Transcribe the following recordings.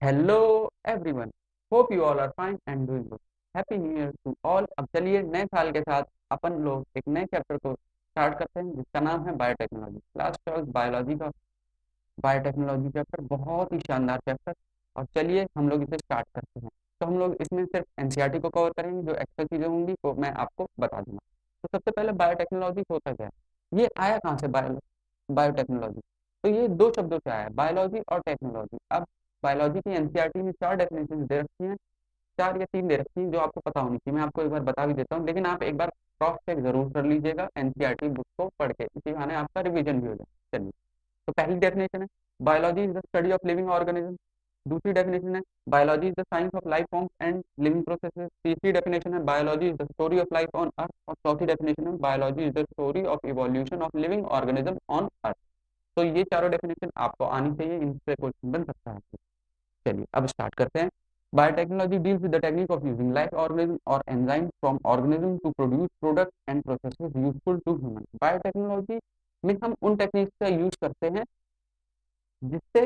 Hello everyone, hope you all are fine and doing good. Happy new year to all. अब चलिए नए साल के साथ अपन लोग एक नए चैप्टर को स्टार्ट करते हैं जिसका नाम है बायोटेक्नोलॉजी। क्लास 12 बायोलॉजी का बायोटेक्नोलॉजी चैप्टर बहुत ही शानदार चैप्टर। और चलिए हम लोग इसे स्टार्ट करते हैं। तो हम लोग इसमें सिर्फ एनसीईआरटी को कवर करेंगे, जो एक्स्ट्रा चीज़ें होंगी वो मैं आपको बता दूंगा। तो सबसे पहले बायोटेक्नोलॉजी होता क्या है, ये आया कहाँ से बायोटेक्नोलॉजी। तो ये दो शब्दों से आया है, बायोलॉजी और टेक्नोलॉजी। अब बायोलॉजी की एनसीईआरटी में चार डेफिनेशन दे रखी हैं, चार या तीन दे रखी हैं जो आपको पता होनी चाहिए। मैं आपको एक बार बता भी देता हूँ, लेकिन आप एक बार क्रॉस चेक जरूर कर लीजिएगा एनसीईआरटी बुक को पढ़ के, इसी बहाने आपका रिवीजन भी हो जाए। चलिए, तो पहली डेफिनेशन है biology is the study of living organism. दूसरी डेफिनेशन है biology is the science of life forms and living processes. तीसरी डेफिनेशन है biology is the story of life on earth. और चौथी डेफिनेशन है biology is the story of evolution of living organism on earth. तो ये चारों definition आपको आनी चाहिए, इनसे क्वेश्चन बन सकता है। चलिए अब स्टार्ट करते हैं। Biotechnology deals with the technique of using life organism और enzyme from organism to produce product and processes useful to human. Biotechnology में हम उन टेक्निक्स का यूज करते हैं जिससे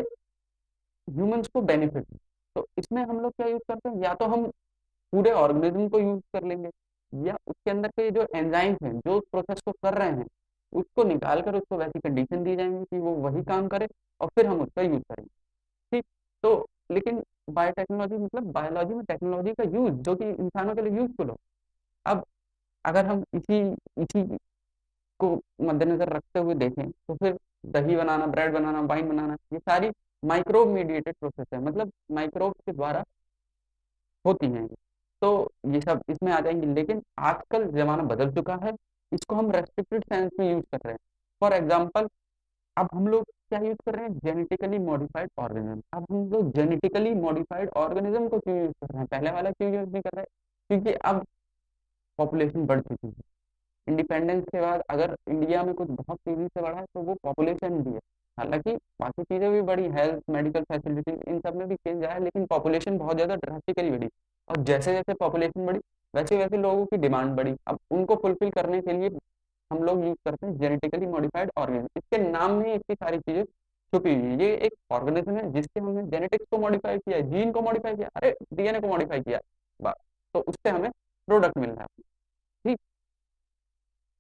ह्यूमंस को बेनिफिट हो। तो इसमें हम लोग क्या यूज करते हैं, या तो हम पूरे ऑर्गेनिज्म को यूज कर लेंगे, या उसके अंदर के जो एंजाइम्स हैं जो प्रोसेस को कर रहे हैं उसको निकाल कर उसको वैसी कंडीशन दी जाएंगी कि वो वही काम करे, और फिर हम उसका यूज करेंगे। ठीक। तो लेकिन बायोटेक्नोलॉजी मतलब बायोलॉजी में टेक्नोलॉजी का यूज जो कि इंसानों के लिए यूजफुल हो। अब अगर हम इसी इसी को मद्देनजर रखते हुए देखें तो फिर दही बनाना, ब्रेड बनाना, वाइन बनाना, ये सारी माइक्रोब मीडिएटेड प्रोसेस है, मतलब माइक्रोब के द्वारा होती हैं। तो ये सब इसमें आ जाएंगे, लेकिन आजकल जमाना बदल चुका है, इसको हम रेस्ट्रिक्टेड सेंस में यूज कर रहे हैं। फॉर एग्जाम्पल, अब हम लोग क्या यूज कर रहे हैं, जेनेटिकली मॉडिफाइड ऑर्गेनिज्म। अब हम लोग जेनेटिकली मॉडिफाइड ऑर्गेनिज्म को क्यों यूज कर रहे हैं, पहले वाला क्यों यूज नहीं कर रहे हैं? क्योंकि अब पॉपुलेशन बढ़ चुकी है। इंडिपेंडेंस के बाद अगर इंडिया में कुछ बहुत तेजी से बढ़ा है तो वो पॉपुलेशन भी है। हालांकि बाकी चीजें भी बढ़ी, हेल्थ मेडिकल फैसिलिटीज इन सब में भी चेंज आया, लेकिन पॉपुलेशन बहुत ज्यादा ड्रास्टिकली बढ़ी। और जैसे जैसे पॉपुलेशन बढ़ी वैसे वैसे लोगों की डिमांड बढ़ी। अब उनको फुलफिल करने के लिए हम लोग यूज करते हैं जेनेटिकली मॉडिफाइड ऑर्गेनिज्म। इसके नाम में ही इतनी सारी चीजें छुपी हुई है। ये एक ऑर्गेनिज्म है जिसके हमने जेनेटिक्स को मॉडिफाई किया, जीन को मॉडिफाई किया, अरे डीएनए को मॉडिफाई किया, बस। तो उससे हमें प्रोडक्ट मिल रहा है। ठीक।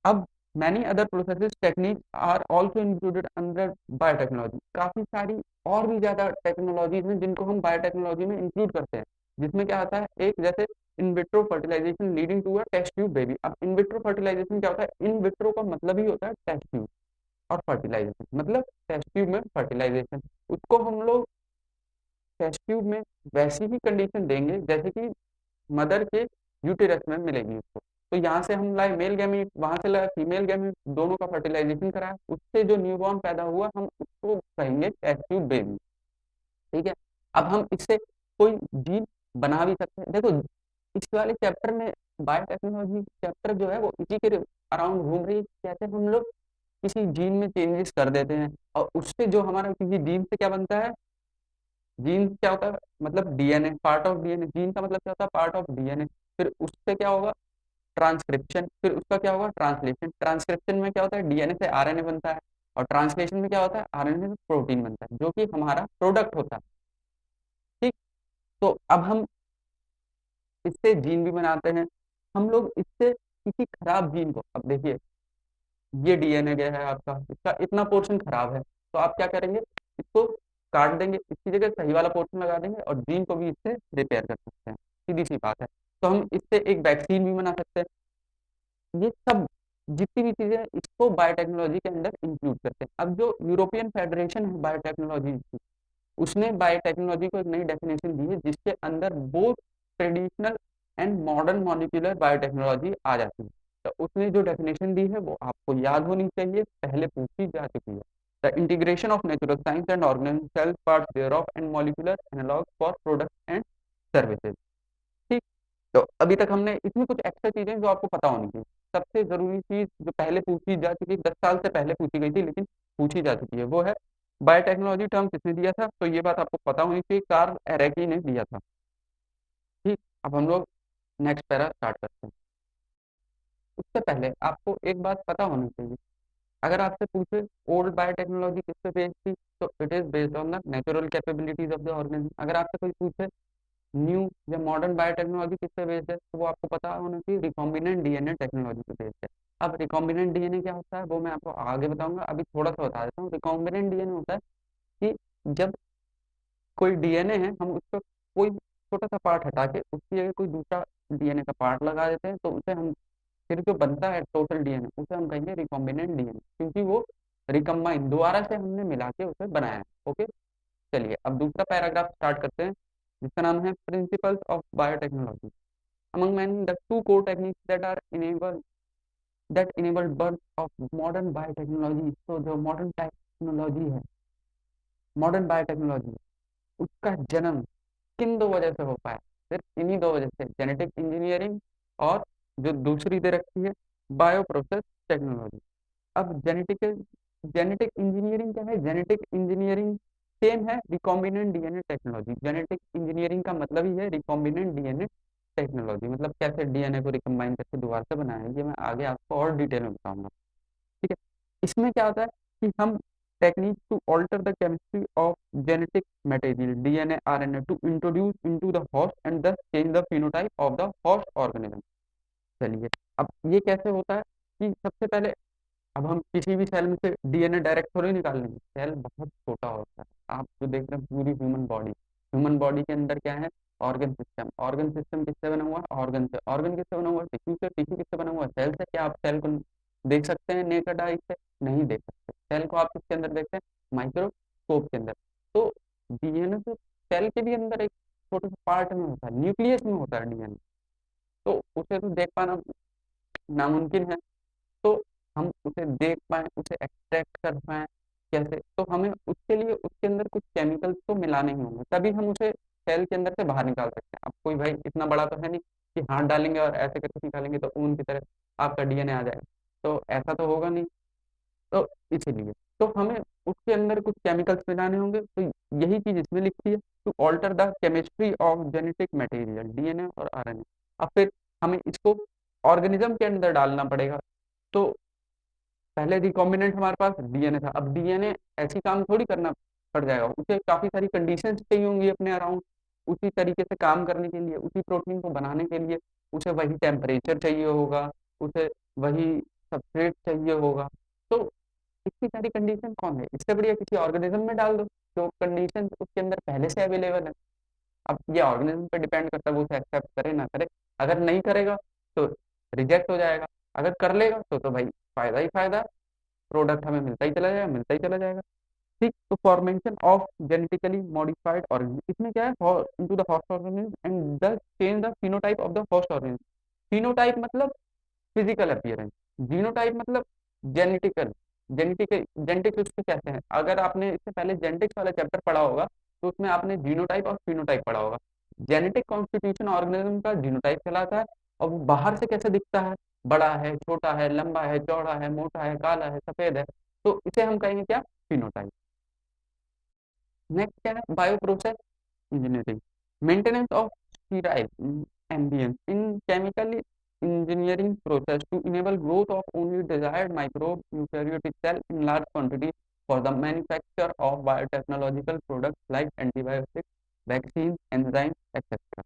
अब many other processes technique are also included under biotechnology. काफी सारी और भी ज्यादा टेक्नोलॉजीज हैं जिनको हम बायोटेक्नोलॉजी में इंक्लूड करते हैं, जिसमें क्या आता है, एक जैसे in vitro fertilization leading to a test tube baby. अब इन विट्रो फर्टिलाइजेशन क्या होता है, इन विट्रो का मतलब ही होता है टेस्ट ट्यूब, और फर्टिलाइजेशन मतलब टेस्ट ट्यूब में फर्टिलाइजेशन। उसको हम लोग टेस्ट ट्यूब में वैसी ही कंडीशन देंगे जैसे कि मदर के यूटेरस में मिलेगी उसको। तो यहाँ से हम लाए मेल गैमीट, वहां से लाए फीमेल गैमीट, दोनों का फर्टिलाइजेशन कराया, उससे जो न्यूबॉर्न पैदा हुआ हम उसको कहेंगे टेस्ट ट्यूब बेबी। ठीक है। अब हम इससे कोई जीन बना भी सकते हैं। देखो, इस वाले चैप्टर में बायोटेक्नोलॉजी चैप्टर जो है वो इसी के अराउंड घूम रही है। कैसे हम लोग किसी जीन में चेंजेस कर देते हैं, और उससे जो हमारा किसी जीन से क्या बनता है, जीन क्या होता है, मतलब DNA, part of DNA. Gene का मतलब क्या होता है, पार्ट ऑफ डीएनए। फिर उससे क्या होगा, ट्रांसक्रिप्शन। फिर उसका क्या होगा, ट्रांसलेशन। ट्रांसक्रिप्शन में क्या होता है, डीएनए से आरएनए बनता है। और ट्रांसलेशन में क्या होता है, आरएनए से प्रोटीन बनता है, जो कि हमारा प्रोडक्ट होता है। ठीक। तो अब हम इससे जीन भी बनाते हैं। हम लोग इससे किसी खराब जीन को, अब देखिए ये डीएनए गया है आपका, इसका इतना पोर्शन खराब है, तो आप क्या करेंगे, इसको काट देंगे, इसकी जगह सही वाला पोर्शन लगा देंगे, और जीन को भी इससे रिपेयर कर सकते हैं। सीधी सी बात है। तो हम इससे एक वैक्सीन भी बना सकते हैं। ये सब जितनी भी चीजें हैं, इसको बायोटेक्नोलॉजी के अंदर इंक्लूड करते हैं। अब जो यूरोपियन फेडरेशन है बायोटेक्नोलॉजी की, उसने बायोटेक्नोलॉजी को एक नई डेफिनेशन दी है जिसके अंदर both traditional and modern molecular biotechnology आ जाती है। तो उसने जो डेफिनेशन दी है वो आपको याद होनी चाहिए, पहले पूछी जा चुकी है। The integration of natural science and organism cell parts thereof and molecular analog for product and services. ठीक। तो अभी तक हमने इसमें कुछ एक्स्ट्रा चीजें जो आपको पता होनी चाहिए। सबसे जरूरी चीज जो पहले पूछी जा चुकी है, 10 साल से पहले पूछी गई थी लेकिन पूछी जा चुकी है, वो है बायोटेक्नोलॉजी टर्म किसने दिया था। तो ये बात आपको पता होनी चाहिए, कार्ल एरेकी ने दिया था। ठीक। अब हम लोग नेक्स्ट पैरा स्टार्ट करते हैं। उससे पहले आपको एक बात पता होनी चाहिए अगर आपसे पूछे ओल्ड बायोटेक्नोलॉजी किस पे बेस्ड थी, तो it is based on the natural capabilities of the organism. अगर आपसे कोई पूछे न्यू या मॉडर्न बायोटेक्नोलॉजी किस पे बेस्ड है, तो वो आपको पता होना चाहिए रिकॉम्बिनेंट डीएनए टेक्नोलॉजी पे बेस्ड है। अब रिकॉम्बिनेंट डीएनए क्या होता है वो मैं आपको आगे बताऊंगा, अभी थोड़ा सा बता देता हूँ। रिकॉम्बिनेंट डीएनए होता है कि जब कोई डीएनए है, हम उसका कोई छोटा सा पार्ट हटा के उसकी जगह कोई दूसरा डीएनए का पार्ट लगा देते हैं, तो उसे हम फिर जो बनता है टोटल डीएनए उसे हम कहेंगे रिकॉम्बिनेंट डीएनए, क्योंकि वो रिकम्बाइन दोबारा से हमने मिला के उसे बनाया है। ओके, चलिए अब दूसरा पैराग्राफ स्टार्ट करते हैं, जिसका नाम है principles of biotechnology. Among many the two core techniques that enabled birth of modern biotechnology. तो जो मॉडर्न टेक्नोलॉजी है, मॉडर्न बायोटेक्नोलॉजी, उसका जन्म किन दो वजह से हो पाया? सिर्फ इन्हीं दो वजह से, जेनेटिक इंजीनियरिंग और जो दूसरी दे रखी है बायो प्रोसेस टेक्नोलॉजी। अब जेनेटिक जेनेटिक इंजीनियरिंग क्या है? जेनेटिक इंजीनियरिंग सेम है recombinant DNA technology. Genetic engineering का मतलब ही है रिकॉम्बिनेंट डीएनए टेक्नोलॉजी, मतलब कैसे डीएनए को रिकम्बाइन करके दोबारा से बनाया है, ये मैं आगे आपको और डिटेल में बताऊंगा। ठीक है, इसमें क्या होता है कि हम technique to alter the chemistry of genetic material DNA RNA to introduce into the host and thus change the phenotype of the host organism. चलिए, अब ये कैसे होता है कि सबसे पहले अब हम किसी भी सेल में से डीएनए डायरेक्ट थोड़ी निकाल लेंगे, सेल बहुत छोटा होता है। आप जो देख रहे हैं पूरी ह्यूमन बॉडी के अंदर क्या है? ऑर्गन सिस्टम किससे बना हुआ है? ऑर्गन से। ऑर्गन किससे बना हुआ है? टिश्यू से। टिश्यू किससे बना हुआ है? सेल से। क्या आप सेल को देख सकते हैं नेकेड आई से? नहीं देख सकते। सेल को आप किसके अंदर देखते हैं? माइक्रोस्कोप के अंदर। तो डीएनए तो सेल के भी अंदर एक छोटे से पार्ट में होता है, न्यूक्लियस में होता है डीएनए, तो उसे तो देख पाना नामुमकिन है। तो हम उसे देख पाएँ, उसे एक्सट्रैक्ट कर पाएँ कैसे? तो हमें उसके लिए उसके अंदर कुछ केमिकल्स तो मिलाने ही होंगे, तभी हम उसे सेल के अंदर से बाहर निकाल सकते हैं। अब कोई भाई इतना बड़ा तो है नहीं कि हाथ डालेंगे और ऐसे करके निकालेंगे तो ऊन की तरह आपका डीएनए आ जाएगा, तो ऐसा तो होगा नहीं। तो इसीलिए तो हमें उसके अंदर कुछ केमिकल्स मिलाने होंगे, तो यही चीज़ इसमें लिखी है, to alter the chemistry of genetic material DNA और आरएनए। अब फिर हमें इसको ऑर्गेनिज्म के अंदर डालना पड़ेगा। तो पहले रिकॉम्बिनेंट हमारे पास डीएनए था, अब डीएनए ऐसी काम थोड़ी करना पड़ जाएगा, उसे काफी सारी कंडीशंस चाहिए होंगी अपने अराउंड उसी तरीके से काम करने के लिए, उसी प्रोटीन को बनाने के लिए उसे वही टेम्परेचर चाहिए होगा, उसे वही सबस्ट्रेट चाहिए होगा। तो इतनी सारी कंडीशन कौन है? इससे बढ़िया किसी ऑर्गेनिज्म में डाल दो जो कंडीशन उसके अंदर पहले से अवेलेबल है। अब ये ऑर्गेनिज्म पे डिपेंड करता है वो उसे एक्सेप्ट करे ना करे। अगर नहीं करेगा तो रिजेक्ट हो जाएगा, अगर कर लेगा तो भाई फायदा ही फायदा, प्रोडक्ट हमें मिलता ही चला जाएगा, मिलता ही चला जाएगा। ठीक, तो formation of genetically modified organism, इसमें क्या है? Into the host organism and the change the phenotype of the host organism. Phenotype मतलब फिजिकल अपीयरेंस, जीनोटाइप मतलब जेनेटिकल। जेनेटिक्स उसको कहते हैं। अगर आपने इससे पहले जेनेटिक्स वाला चैप्टर पढ़ा होगा तो उसमें आपने जीनोटाइप और फिनोटाइप पढ़ा होगा। जेनेटिक कॉन्स्टिट्यूशन ऑर्गेनिज्म का जीनोटाइप कहलाता है, और वो बाहर से कैसे दिखता है? बड़ा है, छोटा है, लंबा है, चौड़ा है, मोटा है, काला है, सफेद है, तो इसे हम कहेंगे क्या? फिनोटाइप। नेक्स्ट क्या है? Bio process engineering, maintenance of sterile ambience in chemical engineering process to enable growth of only desired microbe eukaryotic cell in large quantity for the manufacture of biotechnological products like antibiotics, vaccines, enzymes, etc.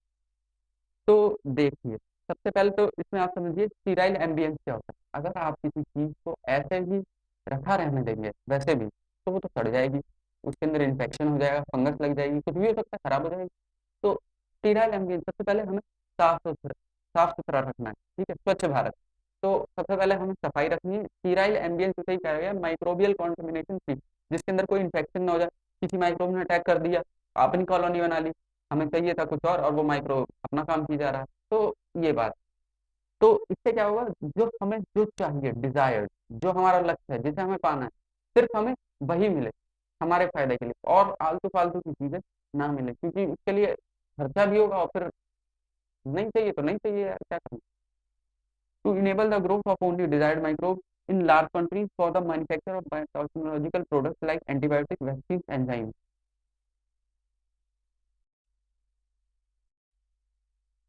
तो देखिए, सबसे पहले तो इसमें आप समझिए sterile ambience क्या होता है। अगर आप किसी चीज को ऐसे ही रखा रहने देंगे वैसे भी, तो वो तो सड़ जाएगी, उसके अंदर इन्फेक्शन हो जाएगा, फंगस लग जाएगी, कुछ भी हो सकता है, खराब हो जाएगी। तो स्टीराइल एम्बियंस सबसे पहले हमें साफ सुथरा रखना है। ठीक है, स्वच्छ भारत। तो सबसे पहले हमें सफाई रखनी है। स्टीराइल एम्बियंस उसे ही कहा गया माइक्रोबियल कॉन्टेमिनेशन फ्री, जिसके अंदर कोई इन्फेक्शन ना हो जाए। किसी माइक्रोब ने अटैक कर दिया, अपनी कॉलोनी बना ली, हमें चाहिए था कुछ और वो माइक्रोब अपना काम की जा रहा है, तो ये बात। तो इससे क्या होगा? जो हमें जो चाहिए, डिजायर्ड, जो हमारा लक्ष्य है, जिसे हमें पाना है, सिर्फ हमें वही मिले हमारे फायदे के लिए, और आलतू फालतू की चीजें ना मिले, क्योंकि उसके लिए खर्चा भी होगा और फिर नहीं चाहिए तो नहीं चाहिए यार, क्या करें। To enable the growth of only desired microbe in large countries for the manufacture of biotechnological products like antibiotic, vaccine, enzyme.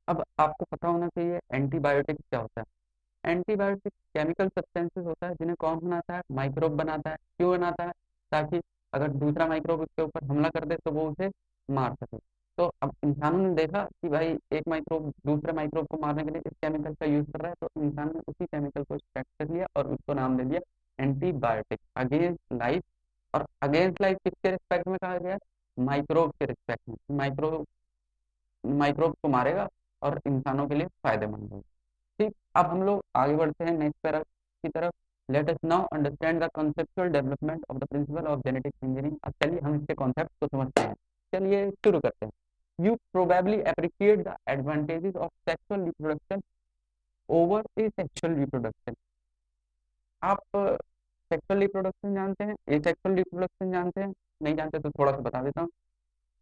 अब आपको पता होना चाहिए एंटीबायोटिक क्या होता है। एंटीबायोटिक केमिकल सब्सटेंसेस होता है जिन्हें कौन बनाता है, माइक्रोब बनाता है। क्यों बनाता है? ताकि अगर दूसरा माइक्रोब उसके ऊपर हमला कर दे तो वो उसे मार सके। तो अब इंसानों ने देखा कि भाई एक माइक्रोब दूसरे माइक्रोब को मारने के लिए इस केमिकल का यूज कर रहा है, तो इंसान ने उसी केमिकल को एक्सट्रैक्ट कर लिया और उसको नाम दे दिया एंटीबायोटिक, अगेंस्ट लाइफ। और अगेंस्ट लाइफ किसके रिस्पेक्ट में कहा गया है? माइक्रोब के रिस्पेक्ट में। माइक्रोब को मारेगा और इंसानों के लिए फायदेमंद होगा। ठीक, अब हम लोग आगे बढ़ते हैं नेक्स्ट पैरा की तरफ। Let us now understand the conceptual development of the principle of genetic engineering. अब चलिए हम इसके कॉन्सेप्ट को समझते हैं। चलिए शुरू करते हैं। You probably appreciate the advantages of sexual reproduction over A sexual reproduction. आप सेक्सुअल रिप्रोडक्शन जानते हैं, ए सेक्सुअल रिप्रोडक्शन जानते हैं? नहीं जानते तो थोड़ा सा बता देता हूँ।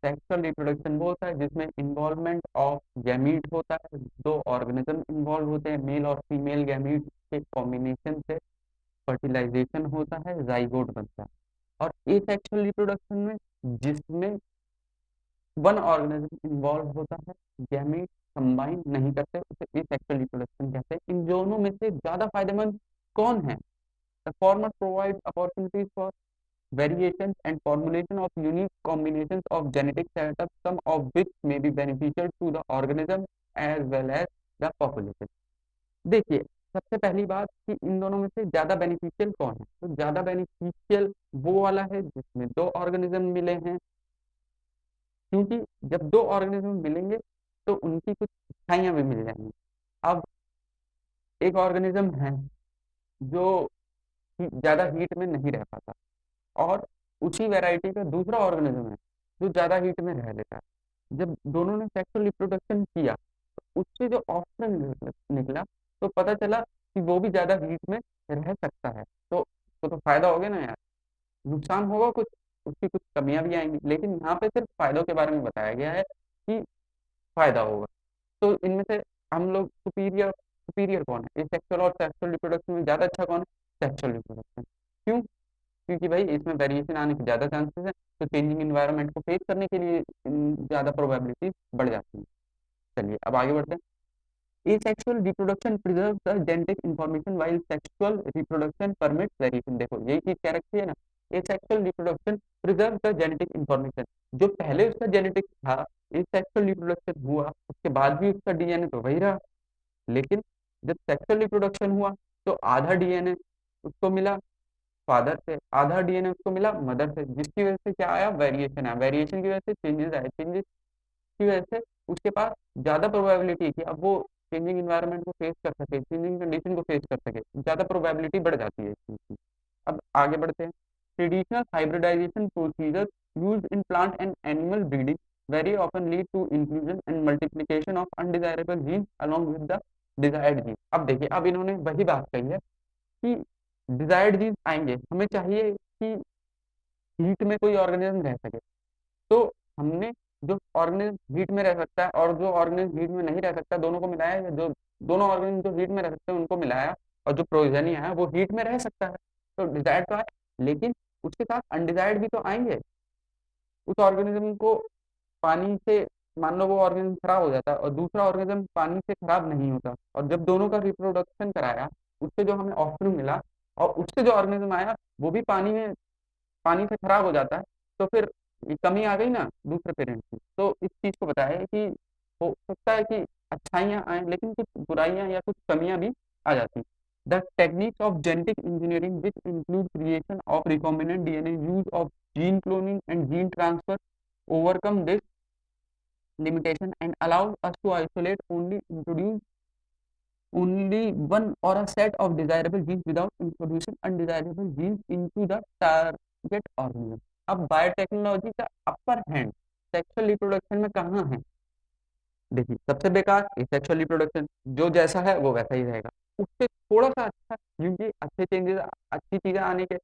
सेक्सुअल रिप्रोडक्शन वो होता है जिसमें इन्वॉल्वमेंट ऑफ गैमीट होता है, दो ऑर्गेनिज्म इन्वॉल्व होते हैं, मेल और फीमेल गैमीट के कॉम्बिनेशन से फर्टिलाइजेशन होता है, जाइगोट बनता है। और एसेक्सुअल रिप्रोडक्शन में जिसमें वन ऑर्गेनिज्म इन्वॉल्व होता है, गैमीट कंबाइन नहीं करते, उसे एसेक्सुअल रिप्रोडक्शन कहते हैं। इन दोनों में से ज्यादा फायदेमंद कौन है? The former provide opportunities for variations and formulation of unique combinations of genetic setup, some of which may be beneficial to the organism as well as the population। देखिए, सबसे पहली बात कि इन दोनों में से ज्यादा बेनिफिशियल कौन है, तो ज्यादा बेनिफिशियल वो वाला है जिसमें दो ऑर्गेनिज्म मिले हैं। क्योंकि जब दो ऑर्गेनिज्म मिलेंगे तो उनकी कुछ अच्छाइयां भी मिल जाएंगी। अब एक ऑर्गेनिज्म है जो ज्यादा हीट में नहीं रह पाता, और उसी वैरायटी का दूसरा ऑर्गेनिज्म है जो ज्यादा हीट में रह लेता है। जब दोनों ने सेक्सुअल रिप्रोडक्शन किया तो उससे जो ऑप्शन निकला, तो पता चला कि वो भी ज्यादा हीट में रह सकता है। तो फायदा हो गया ना यार। नुकसान होगा कुछ, उसकी कुछ कमियां भी आएंगी, लेकिन यहाँ पे सिर्फ फायदों के बारे में बताया गया है कि फायदा होगा। तो इनमें से हम लोग सुपीरियर सुपीरियर कौन है, सेक्सुअल और सेक्सुअल रिप्रोडक्शन में ज्यादा अच्छा कौन है? Sexual reproduction. क्यों? क्योंकि भाई इसमें वेरिएशन आने के ज़्यादा चांसेस है, तो चेंजिंग इन्वायरमेंट को फेस करने के लिए ज़्यादा प्रोबेबिलिटी बढ़ जाती है। चलिए अब आगे बढ़ते हैं। Asexual reproduction preserves the genetic information while sexual reproduction permits variation। देखो यही चीज क्या रखी है ना, asexual reproduction preserves the genetic information। जो पहले उसका जेनेटिक्स था, asexual reproduction हुआ उसके बाद भी उसका डीएनए तो वही रहा, लेकिन जब सेक्सुअल रिप्रोडक्शन हुआ तो आधा डीएनए उसको मिला फादर से, आधा डीएनए उसको मिला मदर से, जिसकी वजह से क्या आया? वेरिएशन आया। वेरिएशन की वजह से चेंजेस आए, चेंजेस की वजह से उसके पास ज्यादा प्रोबेबिलिटी है कि अब वो चेंजिंग इन्वायरमेंट को फेस कर सके, चेंजिंग कंडीशन को फेस कर सके, ज्यादा प्रोबेबिलिटी बढ़ जाती है इस चीज की। अब आगे बढ़ते हैं। Traditional hybridization procedure used in plant and animal breeding very often lead to inclusion and multiplication of undesirable genes along with the desired gene। अब देखिए, अब इन्होंने वही बात कही है कि डिजायर्ड जीन्स आएंगे, हमें चाहिए कि हीट में कोई ऑर्गेनिज्म रह सके, तो हमने जो ऑर्गेनिज्म हीट में रह सकता है और जो ऑर्गेनिज्म हीट में नहीं रह सकता दोनों को मिलाया, या जो दोनों ऑर्गेनिज्म जो हीट में रह सकते हैं उनको मिलाया, और जो प्रोजेनी है वो हीट में रह सकता है। तो डिजायर्ड तो आए, लेकिन उसके साथ अनडिजायर्ड भी तो आएंगे। उस ऑर्गेनिज्म को पानी से, मान लो वो ऑर्गेनिज्म खराब हो जाता है और दूसरा ऑर्गेनिज्म पानी से खराब नहीं होता, और जब दोनों का रिप्रोडक्शन कराया उससे जो हमें ऑफस्प्रिंग मिला और उससे जो ऑर्गेनिज्म आया वो भी पानी से खराब हो जाता है, तो फिर ये कमी आ गई ना दूसरे पेरेंट की। तो इस चीज को बताया है कि हो सकता है कि अच्छाइयाँ आए लेकिन कुछ बुराइयां या कुछ कमियां भी आ जाती हैं। The techniques of genetic engineering which include creation of recombinant DNA, use of gene cloning and gene transfer overcome this limitation and allow us to isolate introduce only one or a set of desirable genes without introducing undesirable genes into the target organism। अब biotechnology का upper hand sexual reproduction में कहाँ है? देखिए, सबसे बेकार sexual reproduction, जो जैसा है वो वैसा ही रहेगा। उससे थोड़ा सा अच्छा, क्योंकि अच्छी चीजें आने के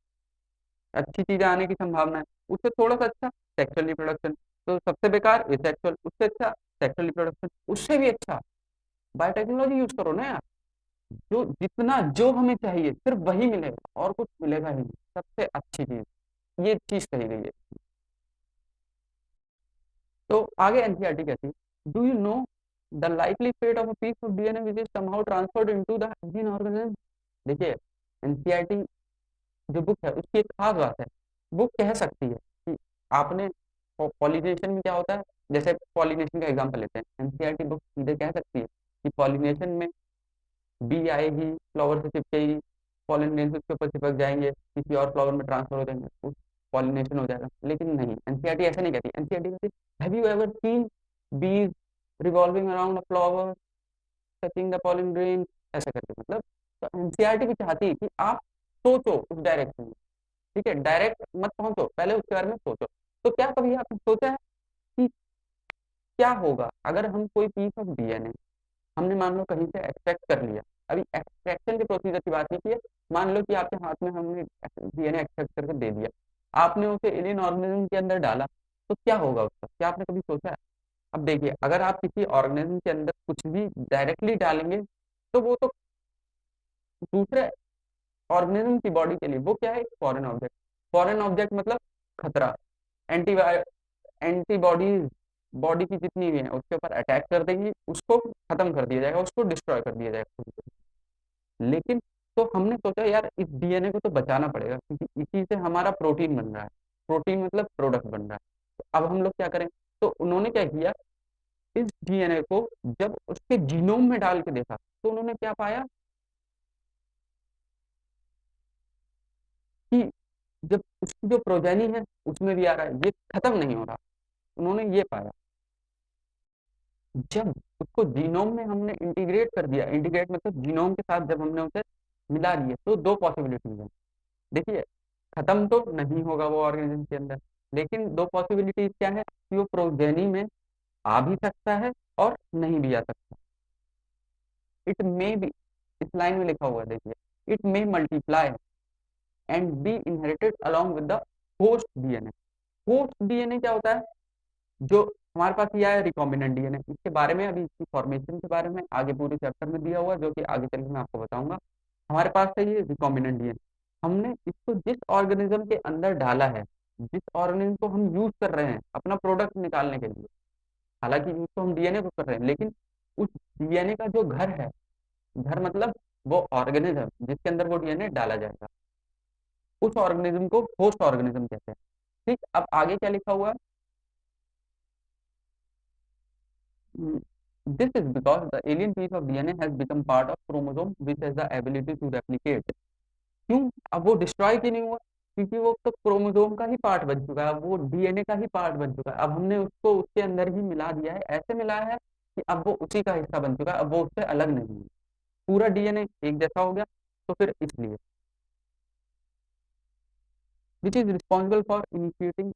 अच्छी चीजें आने की संभावना है, उससे थोड़ा सा अच्छा सेक्सुअल रिप्रोडक्शन। तो सबसे बेकार एसेक्सुअल, उससे अच्छा सेक्सुअल रिप्रोडक्शन, उससे भी अच्छा बायोटेक्नोलॉजी यूज करो ना यार। जो जितना जो हमें चाहिए सिर्फ वही मिलेगा और कुछ मिलेगा ही नहीं, सबसे अच्छी चीज ये चीज कही गई है। तो आगे एनसीईआरटी कहती है, do you know the likely fate of a piece of DNA which is somehow transferred into the alien organism. देखिए, एनसीईआरटी जो बुक है उसकी एक खास बात है, वो कह सकती है कि आपने पॉलिनेशन में क्या होता है, जैसे पॉलिनेशन का एग्जांपल लेते हैं, एनसीईआरटी बुक सीधे कह सकती है कि पॉलिनेशन में बी आएगी, फ्लावर से चिपकेगी, पॉलन ग्रेन्स उसके ऊपर चिपक जाएंगे, किसी और फ्लावर में ट्रांसफर हो जाएंगे, उस पॉलिनेशन हो जाएगा। लेकिन नहीं, एनसीईआरटी ऐसा नहीं कहती। एनसीईआरटी कहती हैव यू एवर सीन बीज revolving around a flower touching the pollen grain, ऐसा करके मतलब। तो एनसीईआरटी भी चाहती है कि आप सोचो उस डायरेक्शन में, ठीक है, डायरेक्ट मत पहुंचो, पहले उसके बारे में सोचो। तो क्या कभी आपने सोचा है कि क्या होगा अगर हम कोई पीस ऑफ डीएनए हमने मान लो कहीं से एक्सट्रैक्ट कर लिया। अभी एक्सट्रैक्शन के प्रोसीजर की बात नहीं की है, मान लो कि आपके हाथ में हमने डीएनए एक्सट्रैक्ट करके दे दिया, आपने उसे एलियन ऑर्गेनिज्म के अंदर डाला, तो क्या होगा उसका, क्या आपने कभी सोचा है? अब देखिए, अगर आप किसी ऑर्गेनिज्म के अंदर कुछ भी डायरेक्टली डालेंगे, तो वो तो दूसरे ऑर्गेनिज्म की बॉडी के लिए वो क्या है, फॉरेन ऑब्जेक्ट। फॉरेन ऑब्जेक्ट मतलब खतरा। एंटी एंटीबॉडीज बॉडी की जितनी भी है उसके ऊपर अटैक कर देंगी, उसको खत्म कर दिया जाएगा, उसको डिस्ट्रॉय कर दिया जाएगा। लेकिन तो हमने सोचा यार इस डीएनए को तो बचाना पड़ेगा, क्योंकि इसी से हमारा प्रोटीन बन रहा है, प्रोटीन मतलब प्रोडक्ट बन रहा है। तो अब हम लोग क्या करें? तो उन्होंने क्या किया, इस डीएनए को जब उसके जीनोम में डाल के देखा, तो उन्होंने क्या पाया कि जब उसकी जो प्रोजेनी है उसमें भी आ रहा है, ये खत्म नहीं हो रहा। उन्होंने ये पाया, जब उसको जीनोम में हमने इंटीग्रेट कर दिया, इंटीग्रेट मतलब जीनोम के साथ जब हमने उसे मिला दिया, तो दो पॉसिबिलिटीज हैं। देखिए, खत्म तो नहीं होगा वो ऑर्गेनिज्म के अंदर, लेकिन दो पॉसिबिलिटीज क्या है कि वो प्रोजेनी में आ भी सकता है और नहीं भी आ सकता। इट मे बी, इस लाइन में लिखा हुआ है देखिए, it may multiply and B inherited along with the host DNA. Host DNA क्या होता है? जो हमारे पास ये है रिकॉम्बिनेंट डीएनए, इसके बारे में अभी इसकी फॉर्मेशन के बारे में आगे पूरे चैप्टर में दिया हुआ है, जो कि आगे चल के मैं आपको बताऊंगा। हमारे पास है ये रिकॉम्बिनेंट डीएनए, हमने इसको जिस ऑर्गेनिज्म के अंदर डाला है, जिस ऑर्गेनिज्म को हम यूज कर रहे हैं अपना प्रोडक्ट निकालने के लिए, हालांकि यूज तो हम डीएनए को कर रहे हैं, लेकिन उस डीएनए का जो घर है, घर मतलब वो ऑर्गेनिज्म जिसके अंदर वो डीएनए डाला जाएगा, उस ऑर्गेनिज्म को होस्ट ऑर्गेनिज्म कहते हैं। ठीक, अब आगे क्या लिखा हुआ है? This is because the alien piece of DNA has become part of chromosome which has the ability to replicate. क्यों? अब वो डिस्ट्रॉय क्यों नहीं हुआ? क्योंकि वो तो क्रोमोसोम का ही पार्ट बन चुका है, अब वो डीएनए का ही पार्ट बन चुका है। अब हमने उसको उसके अंदर ही मिला दिया है, ऐसे मिलाया है कि अब वो उसी का हिस्सा बन चुका है, अब वो उससे अलग नहीं है, पूरा डीएनए एक जैसा हो गया। तो फिर इसलिए which is responsible for initiating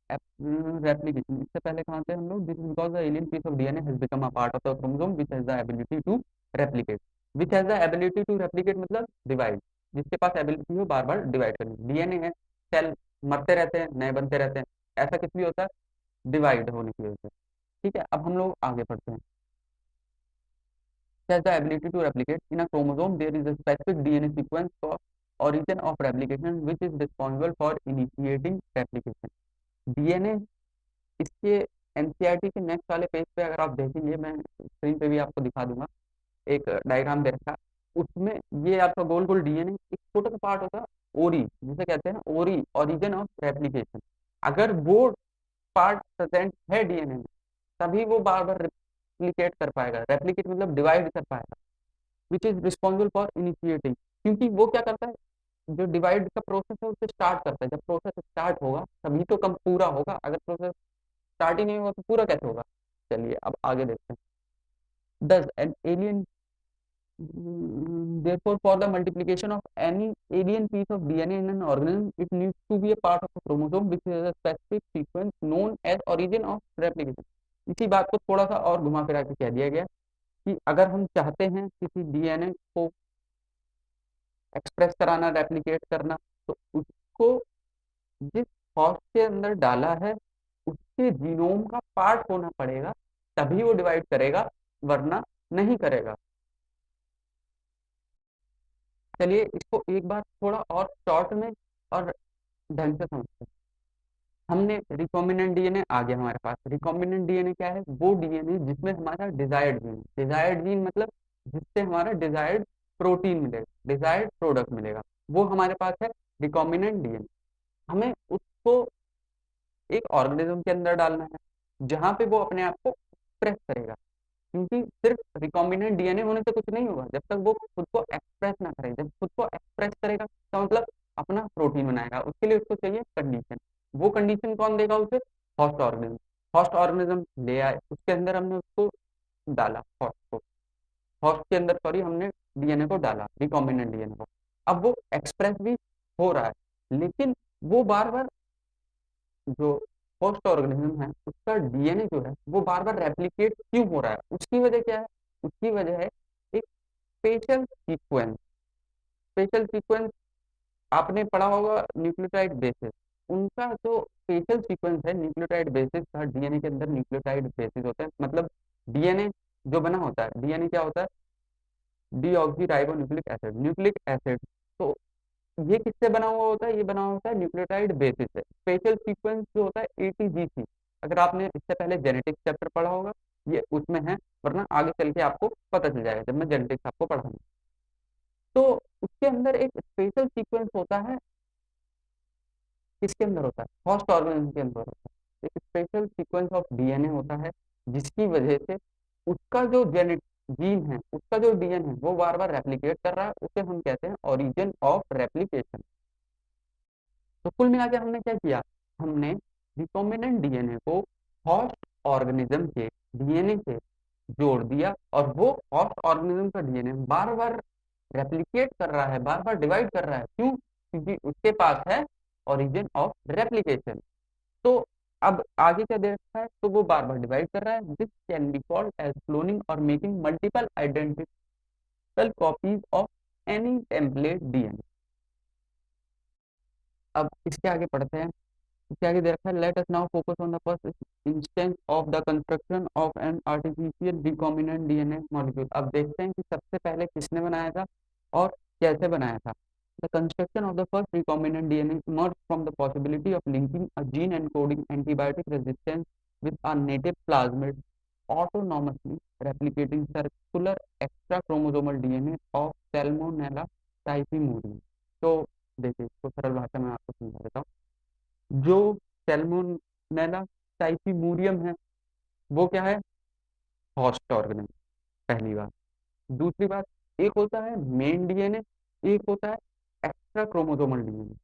replication, इससे पहले कहाँ थे हम लोग? This is because the alien piece of DNA has become a part of the chromosome which has the ability to replicate. Which has the ability to replicate मतलब divide, जिसके पास ability हो बार बार डिवाइड करनी। डीएनए है, cell मरते रहते हैं, नए बनते रहते हैं, ऐसा किस लिए होता है? डिवाइड होने की वजह से। ठीक है, अब हम लोग आगे बढ़ते हैं। has the ability to replicate in a chromosome, there is a specific DNA sequence for origin of replication which is responsible for initiating replication। DNA इसके एनसीईआरटी के नेक्स्ट वाले पेज पे अगर आप देखेंगे, मैं स्क्रीन पे भी आपको दिखा दूंगा, एक डायग्राम दे रखा है, उसमें ये आपका गोल गोल डीएनए एक छोटा सा पार्ट होता है, ओरी जिसे कहते हैं, ओरी ओरिजिन ऑफ रेप्लिकेशन। अगर वो पार्ट प्रेजेंट है डीएनए में, तभी वो बार बार रेप्लिकेट कर पाएगा, रेप्लिकेट मतलब डिवाइड कर पाएगा। विच इज रिस्पॉन्सिबल फॉर इनिशिएटिंग, क्योंकि वो क्या करता है, जो डिवाइड का प्रोसेस है उसे स्टार्ट करता है। जब प्रोसेस स्टार्ट होगा तभी तो कम पूरा होगा, अगर प्रोसेस स्टार्ट ही नहीं होगा तो पूरा कैसे होगा? चलिए अब आगे देखते हैं। Does an alien therefore for the multiplication of any alien piece of DNA in an organism, it needs to be a part of a chromosome which is a specific sequence known as origin of replication। इसी बात को थोड़ा सा और घुमा फिरा के कह दिया गया कि अगर हम चाहते हैं किसी डीएनए को एक्सप्रेस कराना, रेप्लिकेट करना, तो उसको जिस हॉस्ट के अंदर डाला है उसके जीनोम का पार्ट होना पड़ेगा, तभी वो डिवाइड करेगा, वरना नहीं करेगा। चलिए इसको एक बार थोड़ा और शॉर्ट में और ढंग से समझते हैं। हमने रिकॉम्बिनेंट डीएनए आ गया हमारे पास। रिकॉम्बिनेंट डीएनए क्या है? वो डीएनए जिसमें हमारा डिजायर्ड जीन, डिजायर्ड जीन मतलब जिससे हमारा डिजायर्ड प्रोटीन मिलेगा, डिजायर्ड प्रोडक्ट मिलेगा, वो हमारे पास है रिकॉम्बिनेंट डीएनए। हमें उसको एक ऑर्गेनिज्म के अंदर डालना है जहां पे वो अपने आप को एक्सप्रेस करेगा, क्योंकि सिर्फ रिकॉम्बिनेंट डीएनए होने से कुछ नहीं होगा जब तक वो खुद को एक्सप्रेस ना करे। जब खुद को एक्सप्रेस करेगा तो मतलब अपना प्रोटीन बनाएगा, उसके लिए उसको चाहिए कंडीशन। वो कंडीशन कौन देगा उसे? Host organism. होस्ट ऑर्गेनिज्म ले आए, उसके अंदर हमने उसको डाला, होस्ट को, होस्ट के अंदर सॉरी हमने डीएनए को डाला, रिकॉम्बिनेंट डीएनए को। अब वो एक्सप्रेस भी हो रहा है, लेकिन वो बार बार जो होस्ट ऑर्गेनिज्म है उसका डीएनए जो है वो बार बार रेप्लिकेट क्यों हो रहा है? उसकी वजह क्या है? उसकी वजह है एक स्पेशल सीक्वेंस। स्पेशल सीक्वेंस आपने पढ़ा होगा न्यूक्लियोटाइड बेसिस। उनका जो स्पेशल सीक्वेंस है न्यूक्लियोटाइड बेसिस का, डीएनए के अंदर न्यूक्लियोटाइड बेसिस होते हैं, मतलब डीएनए जो बना होता है, डीएनए क्या होता है? Deoxy ribo nucleic acid, nucleic acid. तो ये किससे बना हुआ होता है? ये बना होता है न्यूक्लियोटाइड बेसिस से। स्पेशल सीक्वेंस जो होता है एटीजीसी, अगर आपने इससे पहले जेनेटिक्स चैप्टर पढ़ा होगा ये उसमें है, वरना आगे चल के आपको पता चल जाएगा जब मैं जेनेटिक्स आपको पढ़ाऊंगा। तो उसके अंदर एक स्पेशल सीक्वेंस होता है, किसके अंदर होता है? होस्ट ऑर्गेनिज्म के अंदर होता है। एक स्पेशल सीक्वेंस ऑफ डीएनए होता है जिसकी वजह से उसका जो जेनेट जीन है, उसका जो डीएनए है वो बार बार रेप्लिकेट कर रहा है, उसे हम कहते हैं ओरिजिन ऑफ रेप्लिकेशन। तो कुल मिला के हमने क्या किया? हमने रिकॉम्बिनेंट डीएनए को होस्ट ऑर्गेनिज्म के डीएनए से जोड़ दिया, और वो होस्ट ऑर्गेनिज्म का डीएनए बार बार रेप्लिकेट कर रहा है, बार बार डिवाइड कर रहा है। क्यों? क्योंकि उसके पास है ओरिजिन ऑफ रेप्लिकेशन। तो अब आगे क्या दे रखा है? तो वो बार बार डिवाइड कर रहा है। This can be called as cloning और making multiple identical copies of any template DNA. अब इसके आगे पढ़ते हैं। इसके आगे दे रखा है, let us now focus on the first instance of the construction of an artificial recombinant DNA molecule. अब देखते हैं कि सबसे पहले किसने बनाया था और कैसे बनाया था। The construction of the first recombinant DNA emerged from the possibility of linking a gene encoding antibiotic resistance with a native plasmid autonomously replicating circular extra chromosomal DNA of Salmonella typhimurium। तो देखिए, इसको सरल भाषा में आपको समझा देता हूँ। जो सैल्मोनेला टाइफिमूरियम है वो क्या है? होस्ट ऑर्गेनिज्म, पहली बात। दूसरी बात, एक होता है मेन डीएनए, एक होता है extra chromosomal DNA.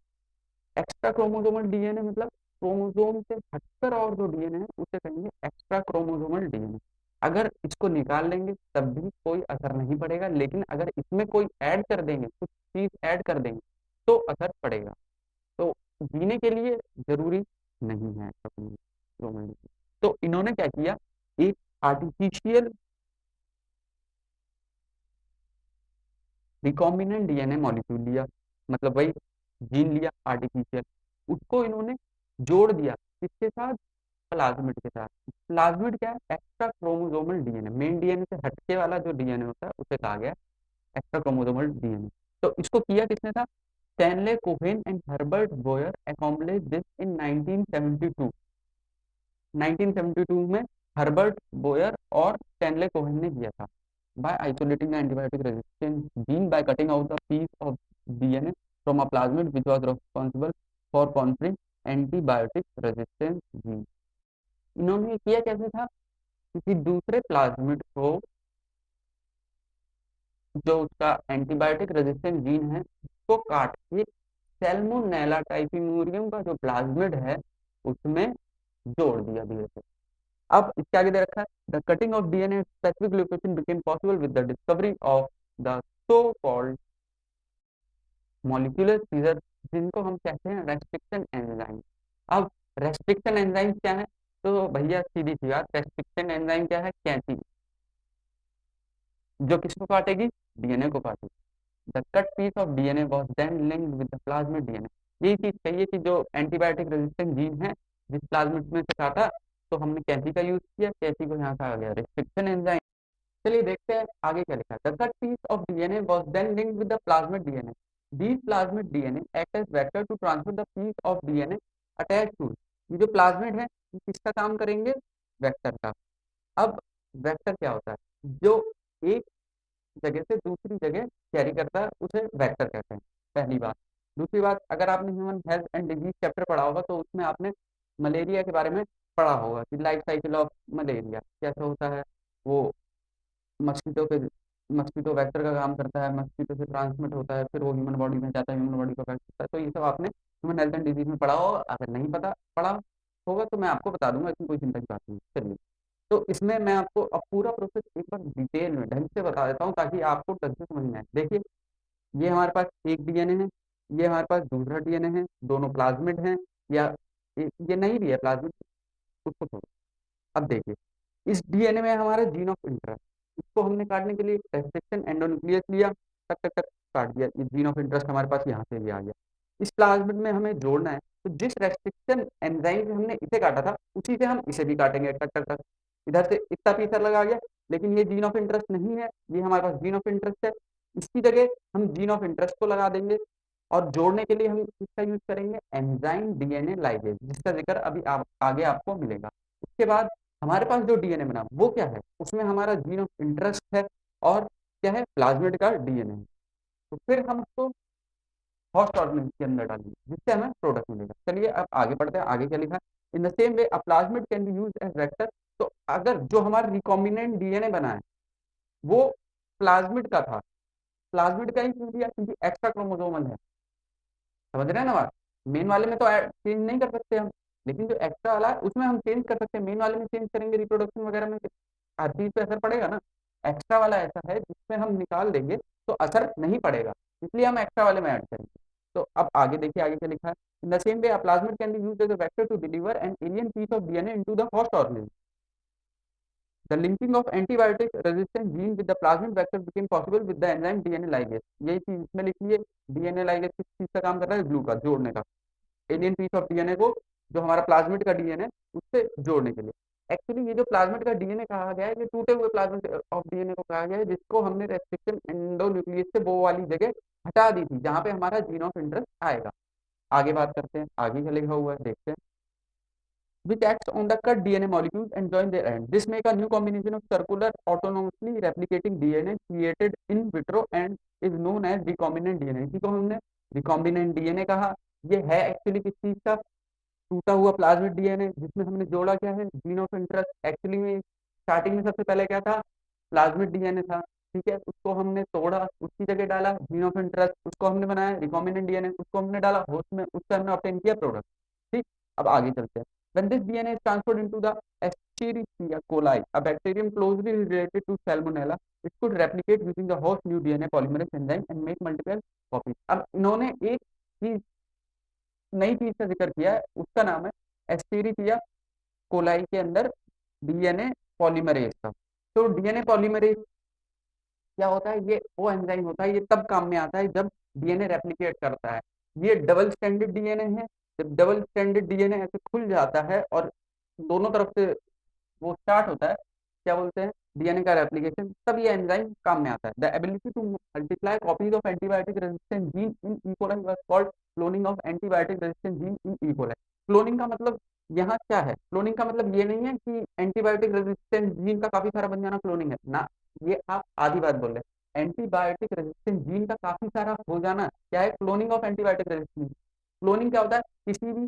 Extra chromosomal DNA मतलब क्रोमोसोम से हटकर और जो डीएनए है उसे कहेंगे एक्स्ट्रा क्रोमोसोमल डीएनए। अगर इसको निकाल लेंगे तब भी कोई असर नहीं पड़ेगा, लेकिन अगर इसमें कोई ऐड कर देंगे, कुछ चीज ऐड कर देंगे, तो असर पड़ेगा। तो जीने के लिए जरूरी नहीं है रोमन। तो इन्होंने क्या किया? एक आर्टिफिशियल रिकॉम्बिनेंट डीएनए मॉलिक्यूल लिया, मतलब वही जीन लिया आर्टिफिशियल, उसको इन्होंने जोड़ दिया किसके साथ? प्लाज्मिड के साथ। प्लाज्मिड क्या है? Extra chromosomal DNA, main DNA से हटके वाला जो डीएनए होता है उसे कहा गया एक्स्ट्रा क्रोमोसोमल डीएनए। तो इसको किया किसने था? Stanley Cohen and Herbert Boyer accomplished this in 1972। 1972 में हर्बर्ट बोयर और स्टैनले कोहेन ने किया था। By isolating the antibiotic resistance gene by cutting out the piece of DNA from a plasmid which was responsible for conferring antibiotic resistance gene. इन्होंने किया कैसे था? किसी दूसरे प्लाज्मिड को, जो उसका एंटीबायोटिक रेजिस्टेंट जीन है, उसको काट के सैल्मोनेला टाइफिमूरियम का जो प्लाज्मिड है उसमें जोड़ दिया धीरे से। अब इसके आगे दे रखा है, the cutting of DNA specific location became possible with the discovery of the so called molecular scissor, जिनको हम कहते हैं रेस्ट्रिक्शन एंजाइम। अब रेस्ट्रिक्शन एंजाइम क्या है? तो भैया सीधी सी बात, रेस्ट्रिक्शन एंजाइम क्या है? कैंची, जो किसको काटेगी? डीएनए को काटेगी। The cut piece of DNA was then linked with the plasmid DNA. यही चीज चाहिए कि जो एंटीबायोटिक रेजिस्टेंट जीन है जिस प्लाज्मिड में से काटा, तो हमने कैंची का यूज किया, कैंची को यहाँ कहा गया रेस्ट्रिक्शन एंजाइम। चलिए देखते हैं आगे क्या लिखा है। The cut piece of DNA was then linked with the plasmid DNA. These plasmid DNA act as vector to transfer the piece of DNA attached to it. ये जो प्लाज्मिड है ये किसका काम करेंगे, वेक्टर का। अब वेक्टर क्या होता है, जो एक जगह से दूसरी जगह कैरी करता है उसे वेक्टर कहते हैं, पहली बात। दूसरी बात, अगर आपने human health and disease chapter पढ़ा होगा तो उसमें आपने मलेरिया के बारे में पढ़ा होगा कि लाइफ साइकिल ऑफ मलेरिया कैसे होता है। वो मस्कीटो के मस्कीटो वेक्टर का काम करता है, मस्कीटो से ट्रांसमिट होता है, फिर वो ह्यूमन बॉडी में जाता है, ह्यूमन बॉडी को अफेक्ट करता है। तो ये सब आपने ह्यूमन हेल्थ एंड डिजीज में पढ़ा हो, अगर नहीं पता पढ़ा होगा तो मैं आपको बता दूंगा, इसमें कोई चिंता की बात नहीं है। चलिए, तो इसमें मैं आपको अब पूरा प्रोसेस एक बार डिटेल में ढंग से बता देता हूँ ताकि आपको ढंग से समझ में आए। देखिए, ये हमारे पास एक डीएनए है, ये हमारे पास दूसरा डीएनए है, दोनों प्लाज्मिड हैं, या ये नहीं भी है प्लाज्मिड, उसको छोड़ो। अब देखिए, इस डीएनए में हमारा जीन ऑफ इंटरेस्ट, इसको हमने काटने के लिए ट्रांसक्रिप्शन एंडोन्यूक्लियस लिया, टक टक टक काट दिया, ये जीन ऑफ इंटरेस्ट हमारे पास यहाँ से भी आ गया। इस प्लाज्मिड में हमें जोड़ना है, तो जिस रेस्ट्रिक्शन एंजाइम से हमने इसे काटा था उसी से हम इसे भी काटेंगे, टक टक टक। इधर से इतना पीसर लगा गया, लेकिन ये जीन ऑफ इंटरेस्ट नहीं है, ये हमारे पास जीन ऑफ इंटरेस्ट है। इसकी जगह हम जीन ऑफ इंटरेस्ट को लगा देंगे, और जोड़ने के लिए हम किसका यूज करेंगे, एंजाइम डीएनए लाइगेज, जिसका जिक्र अभी आगे आपको मिलेगा। उसके बाद हमारे पास जो डीएनए बना वो क्या है, उसमें हमारा जीन ऑफ इंटरेस्ट है, और क्या है, प्लाज्मिड का डीएनए है। तो फिर हम उसको होस्ट ऑर्गेनिज्म के अंदर डालेंगे, जिससे हमें प्रोडक्ट मिलेगा। चलिए अब आगे बढ़ते हैं, आगे क्या लिखा है, in the same way a plasmid can be use as vector. तो अगर जो हमारा रिकॉम्बिनेंट डीएनए बना है वो प्लाज्मिड का था, प्लाज्मिड का ही क्यों दिया, क्योंकि एक्स्ट्रा क्रोमोसोमल है। समझ रहे हैं ना बात, मेन वाले में तो चेंज नहीं कर सकते हम, लेकिन जो एक्स्ट्रा वाला है उसमें हम चेंज कर सकते हैं। मेन वाले में चेंज करेंगे रिप्रोडक्शन वगैरह में हर चीज पे असर पड़ेगा ना। एक्स्ट्रा वाला ऐसा है जिसमें हम निकाल देंगे तो असर नहीं पड़ेगा, इसलिए हम एक्स्ट्रा वाले में ऐड करेंगे। तो अब आगे देखिए, आगे क्या लिखा है, in the same way a plasmid can be used as a vector to deliver an alien piece of DNA into the host organism. The linking of antibiotic resistant gene with the plasmid vector became possible with the enzyme DNA ligase। यही चीज इसमें लिखी है, DNA ligase किस चीज का काम कर रहा है, ग्लू का, जोड़ने का, एलियन पीस ऑफ डीएनए को जो हमारा प्लाज्मिड का डीएनए उससे जोड़ने के लिए। एक्चुअली ये जो प्लाज्मिड का डीएनए कहा गया है, ये टूटे हुए प्लाज्मिड ऑफ डीएनए को कहा गया है, जिसको हमने रेस्ट्रिक्शन एंडोन्यूक्लियस से वो वाली जगह हटा दी थी जहां पे हमारा जीन ऑफ इंटरेस्ट आएगा। आगे बात करते हैं, आगे क्या लिखा हुआ है देखते हैं, which acts on the cut DNA molecules and join their end. This make a new combination of circular autonomously replicating DNA created in vitro and is known as recombinant DNA। इसी को हमने recombinant DNA कहा। ये है actually किस चीज का, टूटा हुआ प्लाज्मिड डीएनए, जिसमें हमने जोड़ा क्या है, जीन ऑफ इंटरेस्ट। एक्चुअली में स्टार्टिंग में सबसे पहले क्या था, प्लाज्मिड डीएनए था, ठीक है, उसको हमने तोड़ा, उसकी जगह डाला जीन ऑफ इंटरेस्ट, उसको हमने बनाया रिकॉम्बिनेंट डीएनए, उसको हमने डाला होस्ट में, उससे हमने ऑब्टेन किया प्रोडक्ट। ठीक, अब आगे चलते हैं। When this DNA is transferred into the Escherichia coli, a bacterium closely related to Salmonella, it could replicate using the host new DNA polymerase enzyme and make multiple copies। अब इन्होंने एक चीज, नई चीज का जिक्र किया है, उसका नाम है एस्टेरिचिया कोलाई के अंदर डीएनए पॉलीमरेज का। तो डीएनए पॉलीमरेज क्या होता है, ये वो एंजाइम होता है, ये तब काम में आता है जब डीएनए रेप्लिकेट करता है। ये डबल स्टैंडर्ड डीएनए है, जब डबल स्टैंडर्ड डीएनए ऐसे खुल जाता है और दोनों तरफ से वो स्टार्ट होता है, क्या बोलते हैं, डीएनए का रेप्लिकेशन, तब ये एंजाइम काम में आता है। The ability to multiply copies of antibiotic resistant gene in E coli was called cloning of antibiotic resistant gene in E coli. Cloning का मतलब यहाँ क्या है, क्लोनिंग का मतलब ये नहीं है कि एंटीबायोटिक रेजिस्टेंट जीन का काफी सारा बन जाना क्लोनिंग है ना, ये आप आधी बात बोल रहे हैं। एंटीबायोटिक रेजिस्टेंट जीन का काफी सारा हो जाना क्या है, cloning of antibiotic resistant. Cloning क्या होता है, किसी भी,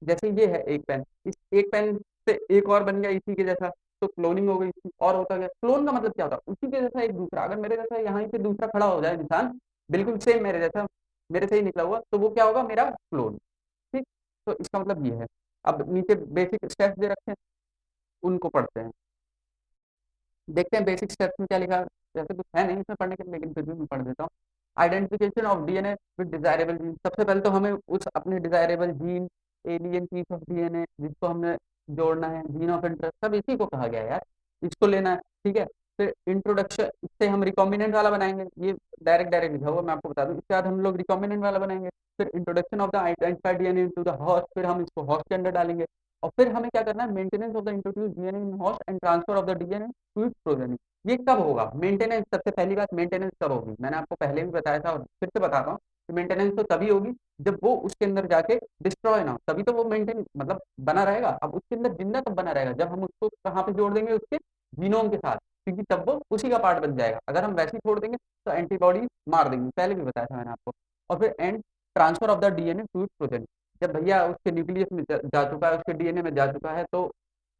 जैसे ये है एक पेन, इस एक पेन से एक और बन गया इसी के जैसा, तो क्लोनिंग हो गई, और होता गया। क्लोन का मतलब क्या होता है, उसी के जैसा एक दूसरा, अगर मेरे जैसा यहाँ पे दूसरा खड़ा हो जाए इंसान, बिल्कुल सेम मेरे जैसा, मेरे से ही निकला हुआ, तो वो क्या होगा, मेरा क्लोन। ठीक, तो इसका मतलब ये है। अब नीचे बेसिक स्टेप्स दे रखे हैं, उनको पढ़ते हैं, देखते हैं बेसिक स्टेप्स में क्या लिखा है। जैसे कुछ है नहीं इसमें पढ़ने के लिए, लेकिन फिर भी मैं पढ़ देता हूँ। Identification of DNA with desirable gene. सबसे पहले तो हमें उस अपने desirable gene, alien piece of DNA जिसको हमने जोड़ना है, जीन ऑफ इंटरेस्ट, सब इसी को कहा गया है यार, इसको लेना है। ठीक है, फिर इंट्रोडक्शन, इससे हम रिकॉम्बिनेंट वाला बनाएंगे, ये डायरेक्ट डायरेक्ट लिखा हुआ मैं आपको बता दूं। इसके बाद हम लोग रिकॉम्बिनेंट वाला बनाएंगे, फिर introduction of the identified DNA into the host, फिर हम इसको होस्ट के अंदर डालेंगे। और फिर हमें क्या करना है, maintenance of the introduce DNA in host and transfer of the DNA to its progeny. ये कब होगा मेंटेनेंस, सबसे पहली बात मेंटेनेंस कब होगी, मैंने आपको पहले भी बताया था और फिर से बताता हूँ। मेंटेनेंस तो तभी होगी जब वो उसके अंदर जाके डिस्ट्रॉय ना हो, तभी तो वो मेंटेन मतलब बना रहेगा। अब उसके अंदर जिंदा तब बना रहेगा जब हम उसको कहाँ पे जोड़ देंगे, उसके जीनोम के साथ, क्योंकि तब वो उसी का पार्ट बन जाएगा। अगर हम वैसे ही छोड़ देंगे तो एंटीबॉडी मार देंगे, पहले भी बताया था मैंने आपको। और फिर and transfer of the DNA to progeny, जब भैया उसके न्यूक्लियस में जा चुका है, उसके डीएनए में जा चुका है, तो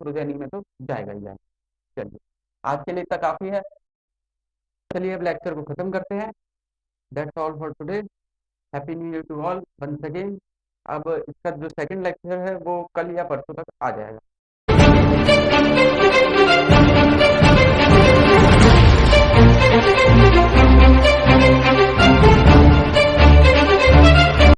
प्रोजेनी में तो जाएगा ही जाएगा। चलिए, आज के लिए इतना काफी है। चलिए अब लेक्चर को खत्म करते हैं। That's all for today. Happy new year to all once again. अब इसका जो सेकंड लेक्चर है वो कल या परसों तक आ जाएगा।